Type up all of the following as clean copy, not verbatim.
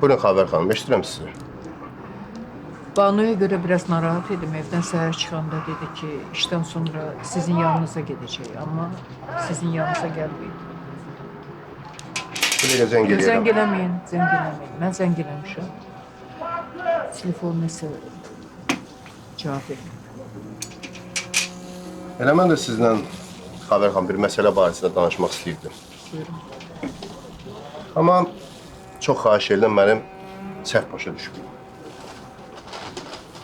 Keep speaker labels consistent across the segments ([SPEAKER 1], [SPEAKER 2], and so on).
[SPEAKER 1] Buyurun Xavər xanım, eşidirəm sizi.
[SPEAKER 2] Banu'ya göre biraz narahat idim. Evden seher çıkanda dedi ki işten sonra sizin yanınıza gidecek ama sizin yanınıza gelmeyeyim.
[SPEAKER 1] Bu dəqiqə zəng edirəm.
[SPEAKER 2] Zəng eləməyin, zəng eləməyin. Mən zəng eləmişəm. Telefon nəsə cavab verin.
[SPEAKER 1] Elə mən də sizlə Xavər xanım bir məsələ barəsində danışmaq istəyirdim.
[SPEAKER 2] Buyurun.
[SPEAKER 1] Amma çox xahiş edirəm mənim səhv başa düşməyin.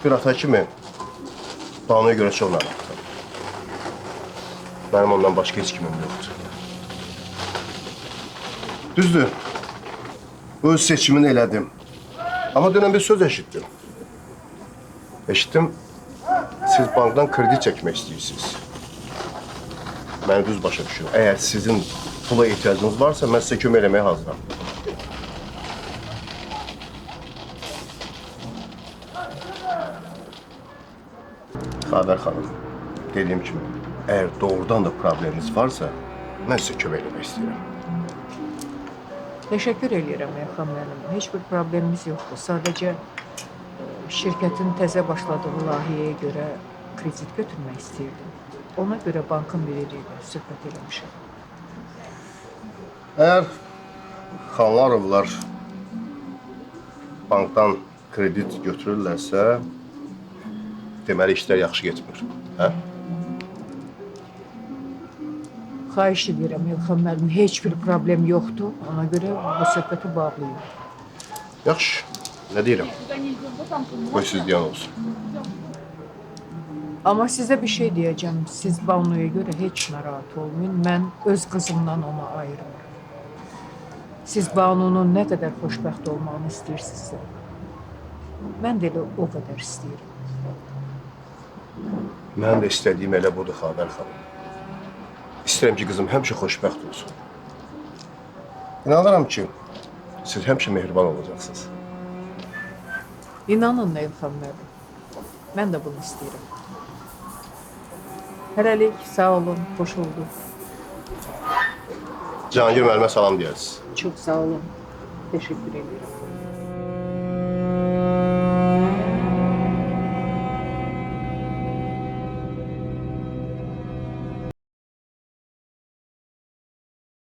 [SPEAKER 1] Bir ata kimi Banu'ya görə çox narahatım. Mənim ondan başqa heç kimim yoxdur. Düzdür, öz seçimini elədim. Amma dünən bir söz eşitdim. Eşitdim, siz bankdan kredi çəkmək istəyirsiniz. Məni düz başa düşün. Əgər sizin pula ehtiyacınız varsa, mən sizə kömək eləməyə hazıram. Xavər xanım, dediyim kimi, əgər doğrudan da probleminiz varsa, mən sizə kömək eləmək istəyirəm.
[SPEAKER 2] Teşekkür ediyorum Erkan müəllim. Heç bir problemimiz yoxdur. Sadəcə şirkətin təzə başladığı layihəyə görə kredit götürmək istəyirdim. Ona görə bankın biri ilə söhbət eləmişəm.
[SPEAKER 1] Əgər Xanlarovlar bankdan kredit götürürlərsə, deməli işlər yaxşı getmir. Hə?
[SPEAKER 2] Xahiş edirəm Elxan müəllim, heç bir problem yoxdur. Ona görə bu söhbəti bağlayın.
[SPEAKER 1] Yaxşı, nə deyirəm? Qoy siz deyən olsun.
[SPEAKER 2] Amma sizə bir şey deyəcəm. Siz Banu'ya görə heç narahat olmayın. Mən öz qızımdan onu ayırmıram. Siz Banu'nun nə qədər xoşbəxt olmağını istəyirsinizsə, mən də elə o qədər istəyirəm.
[SPEAKER 1] Mən də istədiyim elə budur, Xavər xanım. İstəyirəm ki, qızım həmişə xoşbəxt olsun. İnanıram ki, siz həmişə mehriban olacaqsınız.
[SPEAKER 2] İnanın Elxan müəllim. Mən də bunu istəyirəm. Hələlik sağ olun, xoş oldu.
[SPEAKER 1] Cahangir müəllimə salam deyərsiniz.
[SPEAKER 2] Çox sağ olun. Təşəkkür edirəm.